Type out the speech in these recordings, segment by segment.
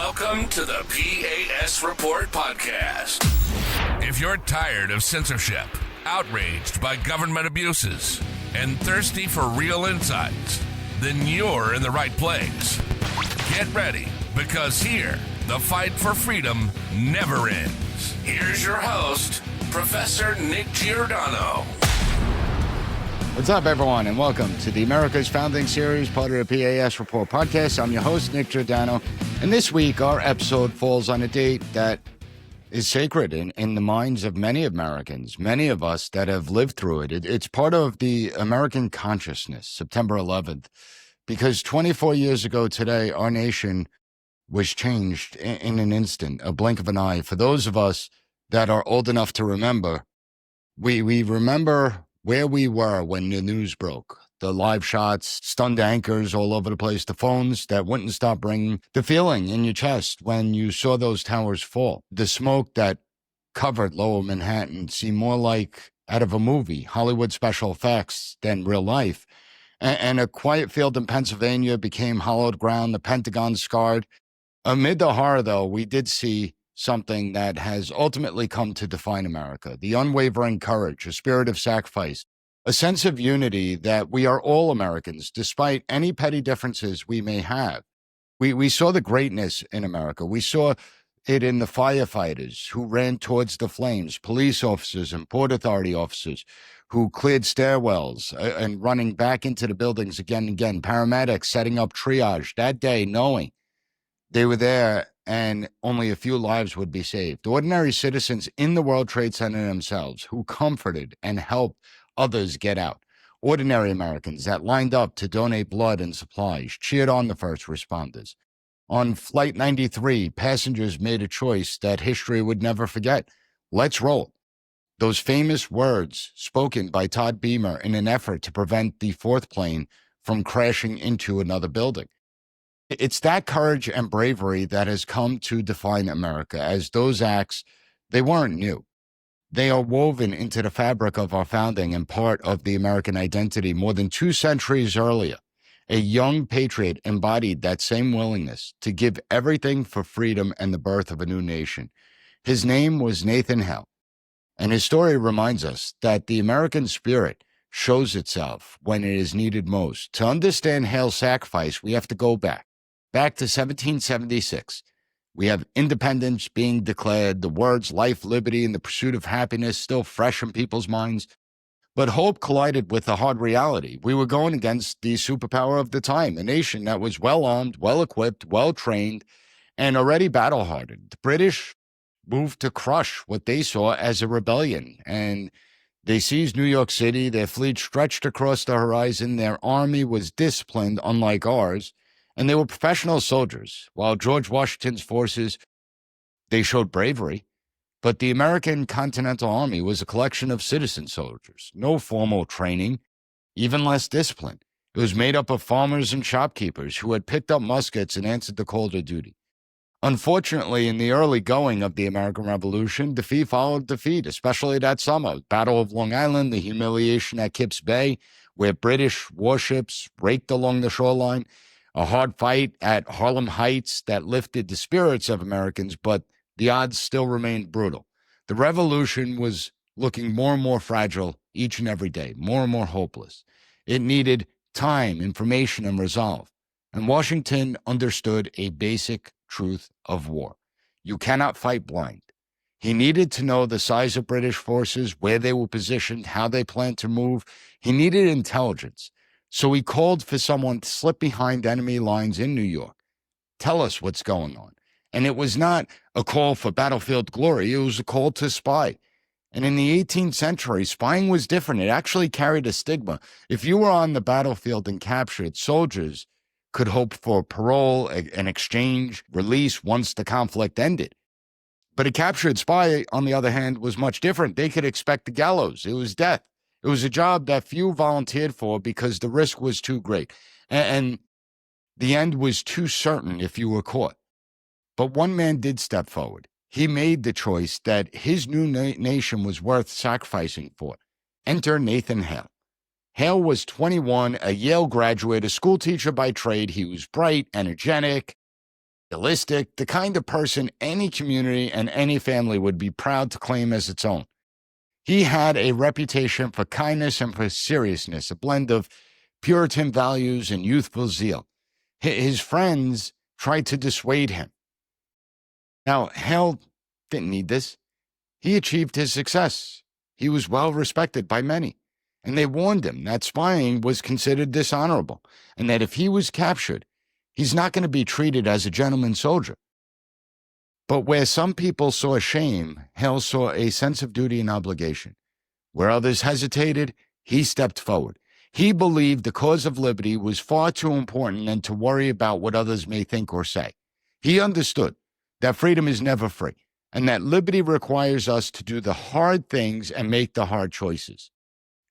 Welcome to the P.A.S. Report podcast. If you're tired of censorship, outraged by government abuses, and thirsty for real insights, then you're in the right place. Get ready, because here, the fight for freedom never ends. Here's your host, Professor Nick Giordano. What's up, everyone, and welcome to the America's Founding Series, part of the P.A.S. Report podcast. I'm your host, Nick Giordano, and this week our episode falls on a date that is sacred in the minds of many Americans, many of us that have lived through it. It's part of the American consciousness, September 11th, because 24 years ago today, our nation was changed in an instant, a blink of an eye. For those of us that are old enough to remember, we remember where we were when the news broke. The live shots, stunned anchors all over the place, the phones that wouldn't stop ringing, the feeling in your chest when you saw those towers fall, the smoke that covered lower Manhattan seemed more like out of a movie, Hollywood special effects, than real life. And a quiet field in Pennsylvania became hallowed ground, the Pentagon scarred. Amid the horror, though, we did see something that has ultimately come to define America: the unwavering courage, a spirit of sacrifice, a sense of unity that we are all Americans, despite any petty differences we may have. We saw the greatness in America. We saw it in the firefighters who ran towards the flames, police officers and Port Authority officers who cleared stairwells and running back into the buildings again and again, paramedics setting up triage that day, knowing they were there and only a few lives would be saved. Ordinary citizens in the World Trade Center themselves who comforted and helped others get out. Ordinary Americans that lined up to donate blood and supplies, cheered on the first responders. On Flight 93, passengers made a choice that history would never forget. Let's roll. Those famous words spoken by Todd Beamer in an effort to prevent the fourth plane from crashing into another building. It's that courage and bravery that has come to define America, as those acts, they weren't new. They are woven into the fabric of our founding and part of the American identity more than 2 centuries earlier. A young patriot embodied that same willingness to give everything for freedom and the birth of a new nation. His name was Nathan Hale, and his story reminds us that the American spirit shows itself when it is needed most. To understand Hale's sacrifice, we have to go back to 1776. We have independence being declared, the words life, liberty, and the pursuit of happiness still fresh in people's minds. But hope collided with the hard reality. We were going against the superpower of the time, a nation that was well-armed, well-equipped, well-trained, and already battle-hardened. The British moved to crush what they saw as a rebellion, and they seized New York City. Their fleet stretched across the horizon. Their army was disciplined, unlike ours, and they were professional soldiers. While George Washington's forces, they showed bravery. But the American Continental Army was a collection of citizen soldiers, no formal training, even less discipline. It was made up of farmers and shopkeepers who had picked up muskets and answered the call to duty. Unfortunately, in the early going of the American Revolution, defeat followed defeat, especially that summer. Battle of Long Island, the humiliation at Kips Bay, where British warships raked along the shoreline, a hard fight at Harlem Heights that lifted the spirits of Americans, but the odds still remained brutal. The revolution was looking more and more fragile each and every day, more and more hopeless. It needed time, information, and resolve. And Washington understood a basic truth of war. You cannot fight blind. He needed to know the size of British forces, where they were positioned, how they planned to move. He needed intelligence. So he called for someone to slip behind enemy lines in New York. Tell us what's going on. And it was not a call for battlefield glory. It was a call to spy. And in the 18th century, spying was different. It actually carried a stigma. If you were on the battlefield and captured, soldiers could hope for parole, an exchange, release once the conflict ended. But a captured spy, on the other hand, was much different. They could expect the gallows. It was death. It was a job that few volunteered for because the risk was too great. And the end was too certain if you were caught. But one man did step forward. He made the choice that his new nation was worth sacrificing for. Enter Nathan Hale. Hale was 21, a Yale graduate, a school teacher by trade. He was bright, energetic, Realistic, the kind of person any community and any family would be proud to claim as its own. He had a reputation for kindness and for seriousness, a blend of Puritan values and youthful zeal. His friends tried to dissuade him. Now, Hale didn't need this. He achieved his success. He was well respected by many, and they warned him that spying was considered dishonorable, and that if he was captured, he's not going to be treated as a gentleman soldier. But where some people saw shame, Hale saw a sense of duty and obligation. Where others hesitated, he stepped forward. He believed the cause of liberty was far too important than to worry about what others may think or say. He understood that freedom is never free, and that liberty requires us to do the hard things and make the hard choices.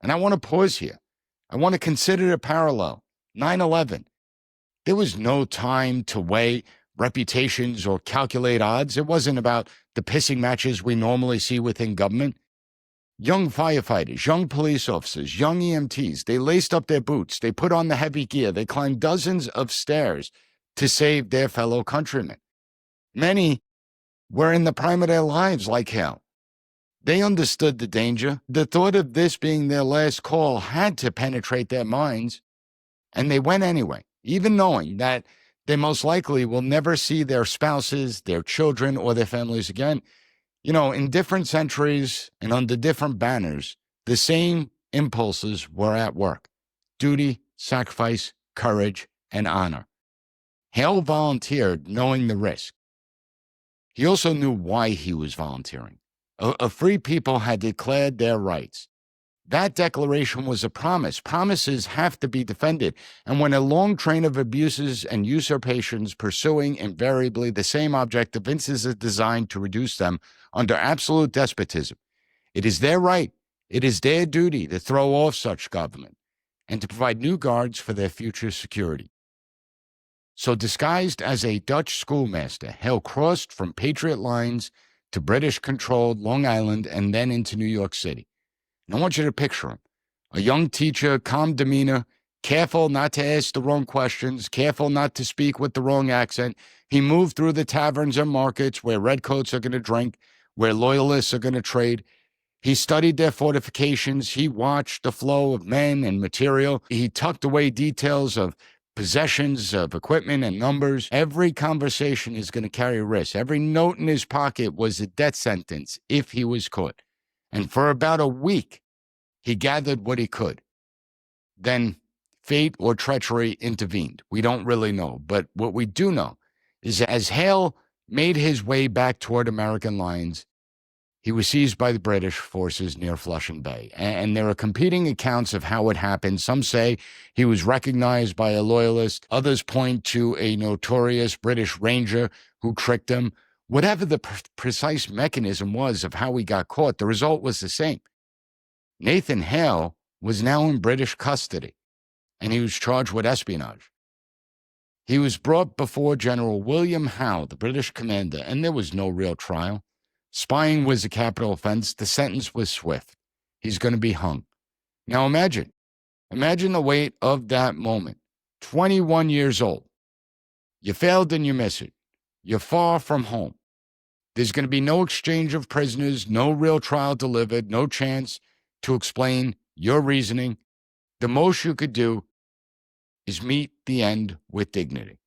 And I want to pause here. I want to consider the parallel. 9/11. There was no time to weigh reputations or calculate odds. It wasn't about the pissing matches we normally see within government. Young firefighters, young police officers, young EMTs, they laced up their boots, they put on the heavy gear, they climbed dozens of stairs to save their fellow countrymen. Many were in the prime of their lives like Hale. They understood the danger. The thought of this being their last call had to penetrate their minds, and they went anyway, even knowing that they most likely will never see their spouses, their children, or their families again. You know, in different centuries and under different banners, the same impulses were at work: duty, sacrifice, courage, and honor. Hale volunteered knowing the risk. He also knew why he was volunteering. A free people had declared their rights. That declaration was a promise. Promises have to be defended. And when a long train of abuses and usurpations pursuing invariably the same object evinces a design to reduce them under absolute despotism, it is their right, it is their duty to throw off such government and to provide new guards for their future security. So disguised as a Dutch schoolmaster, Hale crossed from Patriot lines to British-controlled Long Island and then into New York City. And I want you to picture him. A young teacher, calm demeanor, careful not to ask the wrong questions, careful not to speak with the wrong accent. He moved through the taverns and markets where redcoats are going to drink, where loyalists are going to trade. He studied their fortifications. He watched the flow of men and material. He tucked away details of possessions, of equipment and numbers. Every conversation is going to carry risk. Every note in his pocket was a death sentence if he was caught. And for about a week, he gathered what he could. Then fate or treachery intervened. We don't really know. But what we do know is that as Hale made his way back toward American lines, he was seized by the British forces near Flushing Bay. And there are competing accounts of how it happened. Some say he was recognized by a loyalist. Others point to a notorious British ranger who tricked him. Whatever the precise mechanism was of how he got caught, the result was the same. Nathan Hale was now in British custody, and he was charged with espionage. He was brought before General William Howe, the British commander, and there was no real trial. Spying was a capital offense. The sentence was swift. He's going to be hung. Now imagine the weight of that moment. 21 years old. You failed and you miss it. You're far from home. There's going to be no exchange of prisoners, no real trial delivered, no chance to explain your reasoning. The most you could do is meet the end with dignity.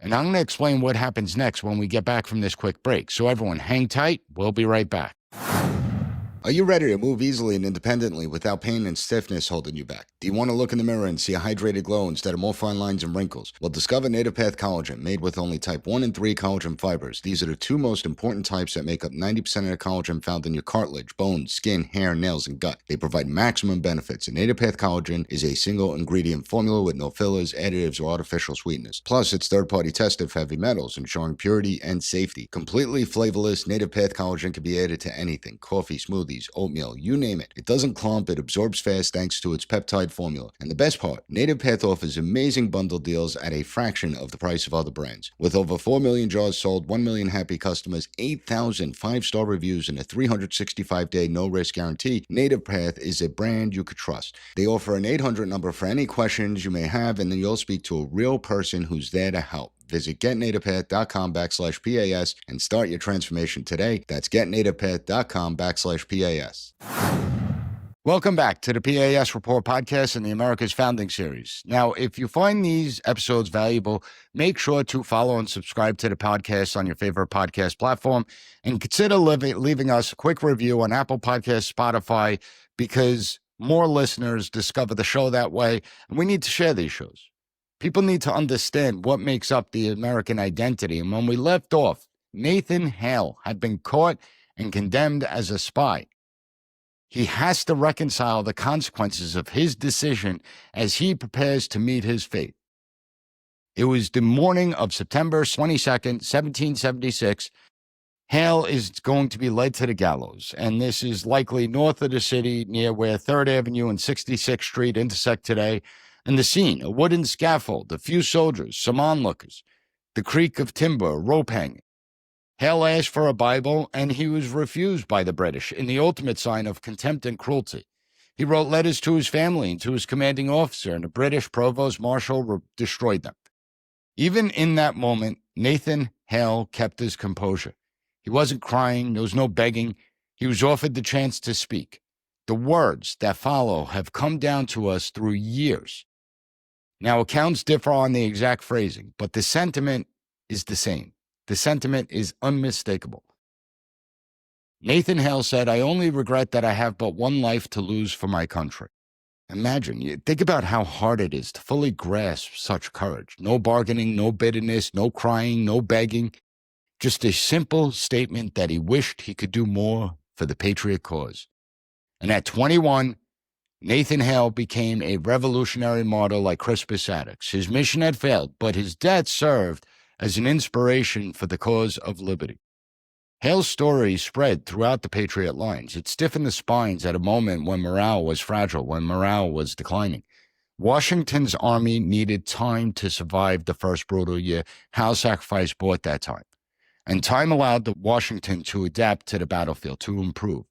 And I'm going to explain what happens next when we get back from this quick break. So everyone, hang tight. We'll be right back. Are you ready to move easily and independently without pain and stiffness holding you back? Do you want to look in the mirror and see a hydrated glow instead of more fine lines and wrinkles? Well, discover Native Path Collagen, made with only type 1 and 3 collagen fibers. These are the two most important types that make up 90% of the collagen found in your cartilage, bones, skin, hair, nails, and gut. They provide maximum benefits. And Native Path Collagen is a single ingredient formula with no fillers, additives, or artificial sweeteners. Plus, it's third-party tested for heavy metals, ensuring purity and safety. Completely flavorless, Native Path Collagen can be added to anything: coffee, smoothies, oatmeal, you name it. It doesn't clump, it absorbs fast thanks to its peptide formula. And the best part, Native Path offers amazing bundle deals at a fraction of the price of other brands. With over 4 million jars sold, 1 million happy customers, 8,000 5-star reviews, and a 365-day no-risk guarantee, Native Path is a brand you could trust. They offer an 800 number for any questions you may have, and then you'll speak to a real person who's there to help. Visit getnativepath.com/PAS and start your transformation today. That's getnativepath.com/PAS. Welcome back to the P.A.S. Report podcast in the America's Founding series. Now, if you find these episodes valuable, make sure to follow and subscribe to the podcast on your favorite podcast platform, and consider leaving us a quick review on Apple Podcasts, Spotify, because more listeners discover the show that way, and we need to share these shows. People need to understand what makes up the American identity, and when we left off, Nathan Hale had been caught and condemned as a spy. He has to reconcile the consequences of his decision as he prepares to meet his fate. It was the morning of September 22nd, 1776. Hale is going to be led to the gallows, and this is likely north of the city near where 3rd Avenue and 66th Street intersect today. And the scene, a wooden scaffold, a few soldiers, some onlookers, the creak of timber, a rope hanging. Hale asked for a Bible, and he was refused by the British in the ultimate sign of contempt and cruelty. He wrote letters to his family and to his commanding officer, and the British provost marshal destroyed them. Even in that moment, Nathan Hale kept his composure. He wasn't crying. There was no begging. He was offered the chance to speak. The words that follow have come down to us through years. Now, accounts differ on the exact phrasing, but the sentiment is the same. The sentiment is unmistakable. Nathan Hale said, "I only regret that I have but one life to lose for my country." Imagine, think about how hard it is to fully grasp such courage. No bargaining, no bitterness, no crying, no begging. Just a simple statement that he wished he could do more for the patriot cause. And at 21, Nathan Hale became a revolutionary martyr like Crispus Attucks. His mission had failed, but his death served as an inspiration for the cause of liberty. Hale's story spread throughout the Patriot lines. It stiffened the spines at a moment when morale was fragile, when morale was declining. Washington's army needed time to survive the first brutal year. Hale's sacrifice bought that time. And time allowed Washington to adapt to the battlefield, to improve.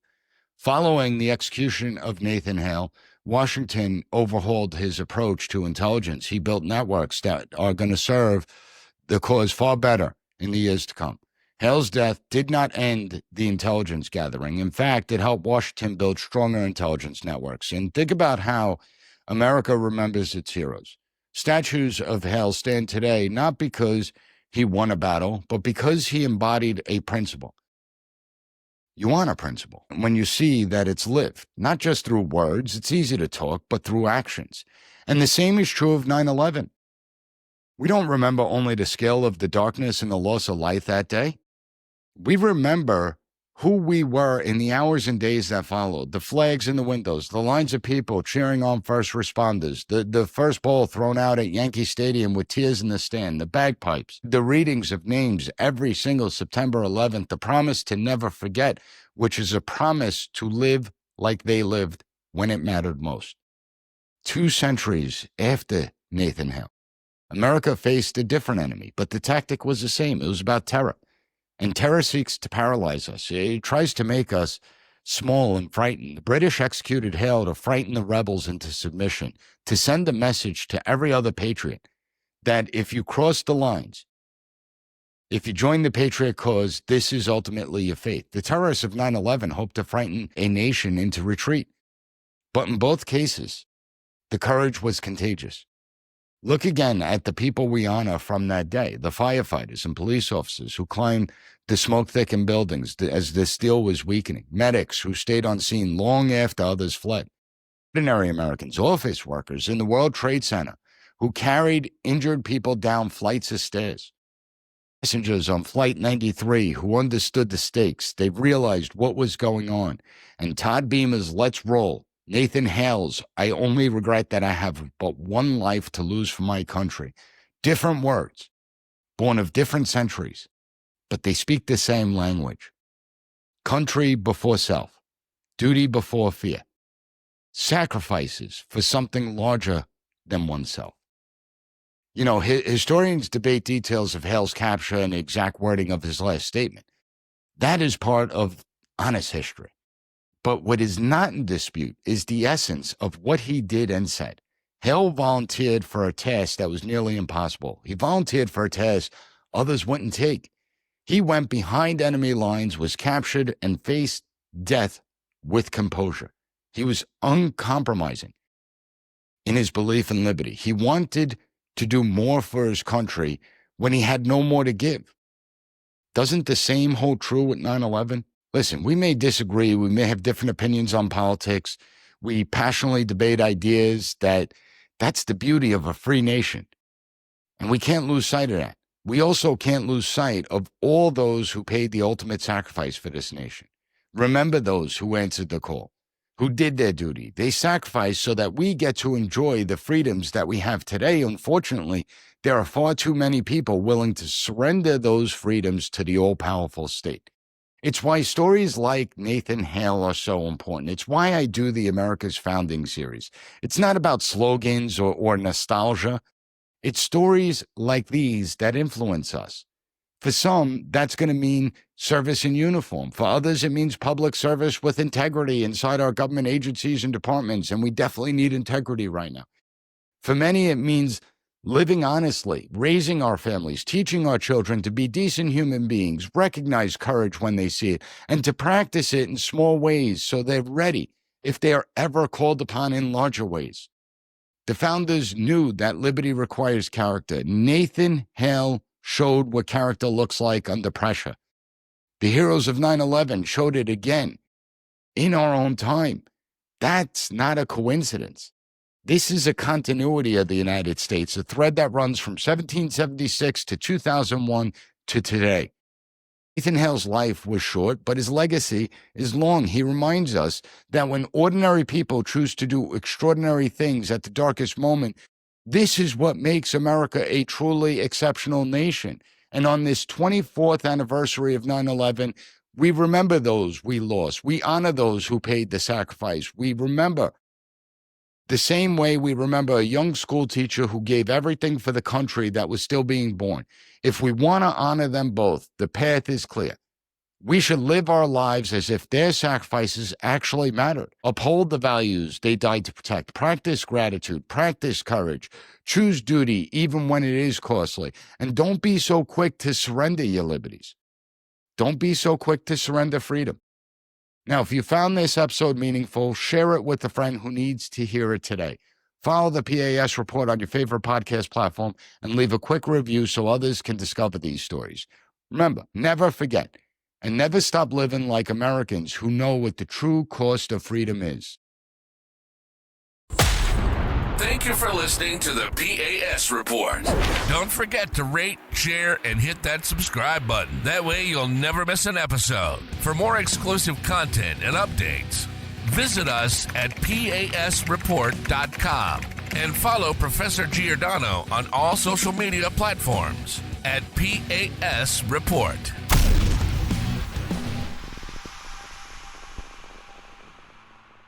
Following the execution of Nathan Hale, Washington overhauled his approach to intelligence. He built networks that are going to serve the cause far better in the years to come. Hale's death did not end the intelligence gathering. In fact, it helped Washington build stronger intelligence networks. And think about how America remembers its heroes. Statues of Hale stand today not because he won a battle, but because he embodied a principle. You honor principle when you see that it's lived, not just through words. It's easy to talk, but through actions. And the same is true of 9/11. We don't remember only the scale of the darkness and the loss of life that day. We remember who we were in the hours and days that followed, the flags in the windows, the lines of people cheering on first responders, the first ball thrown out at Yankee Stadium with tears in the stand, the bagpipes, the readings of names every single September 11th, the promise to never forget, which is a promise to live like they lived when it mattered most. 2 centuries after Nathan Hale, America faced a different enemy, but the tactic was the same. It was about terror. And terror seeks to paralyze us. It tries to make us small and frightened. The British executed Hale to frighten the rebels into submission, to send a message to every other patriot that if you cross the lines, if you join the patriot cause, this is ultimately your fate. The terrorists of 9/11 hoped to frighten a nation into retreat. But in both cases, the courage was contagious. Look again at the people we honor from that day, the firefighters and police officers who climbed the smoke-thickened buildings as the steel was weakening, medics who stayed on scene long after others fled, ordinary Americans, office workers in the World Trade Center who carried injured people down flights of stairs, passengers on Flight 93 who understood the stakes. They realized what was going on. And Todd Beamer's Let's Roll, Nathan Hale's, I only regret that I have but one life to lose for my country. Different words, born of different centuries, but they speak the same language. Country before self, duty before fear, sacrifices for something larger than oneself. You know, historians debate details of Hale's capture and the exact wording of his last statement. That is part of honest history. But what is not in dispute is the essence of what he did and said. Hale volunteered for a task that was nearly impossible. He volunteered for a task others wouldn't take. He went behind enemy lines, was captured, and faced death with composure. He was uncompromising in his belief in liberty. He wanted to do more for his country when he had no more to give. Doesn't the same hold true with 9/11? Listen, we may disagree. We may have different opinions on politics. We passionately debate ideas. That's the beauty of a free nation. And we can't lose sight of that. We also can't lose sight of all those who paid the ultimate sacrifice for this nation. Remember those who answered the call, who did their duty. They sacrificed so that we get to enjoy the freedoms that we have today. Unfortunately, there are far too many people willing to surrender those freedoms to the all-powerful state. It's why stories like Nathan Hale are so important. It's why I do the America's Founding series. It's not about slogans or nostalgia. It's stories like these that influence us. For some, that's going to mean service in uniform. For others, it means public service with integrity inside our government agencies and departments, and we definitely need integrity right now. For many, it means living honestly, raising our families, teaching our children to be decent human beings, recognize courage when they see it, and to practice it in small ways so they're ready if they are ever called upon in larger ways. The founders knew that liberty requires character. Nathan Hale showed what character looks like under pressure. The heroes of 9/11 showed it again in our own time. That's not a coincidence. This is a continuity of the United States, a thread that runs from 1776 to 2001 to today. Nathan Hale's life was short, but his legacy is long. He reminds us that when ordinary people choose to do extraordinary things at the darkest moment, this is what makes America a truly exceptional nation. And on this 24th anniversary of 9/11, we remember those we lost. We honor those who paid the sacrifice. We remember the same way we remember a young school teacher who gave everything for the country that was still being born. If we want to honor them both, the path is clear. We should live our lives as if their sacrifices actually mattered. Uphold the values they died to protect. Practice gratitude. Practice courage. Choose duty even when it is costly. And don't be so quick to surrender your liberties. Don't be so quick to surrender freedom. Now, if you found this episode meaningful, share it with a friend who needs to hear it today. Follow the P.A.S. report on your favorite podcast platform and leave a quick review so others can discover these stories. Remember, never forget and never stop living like Americans who know what the true cost of freedom is. Thank you for listening to the P.A.S. report. Don't forget to rate, share, and hit that subscribe button. That way you'll never miss an episode. For more exclusive content and updates, visit us at pasreport.com and follow Professor Giordano on all social media platforms at P.A.S. Report.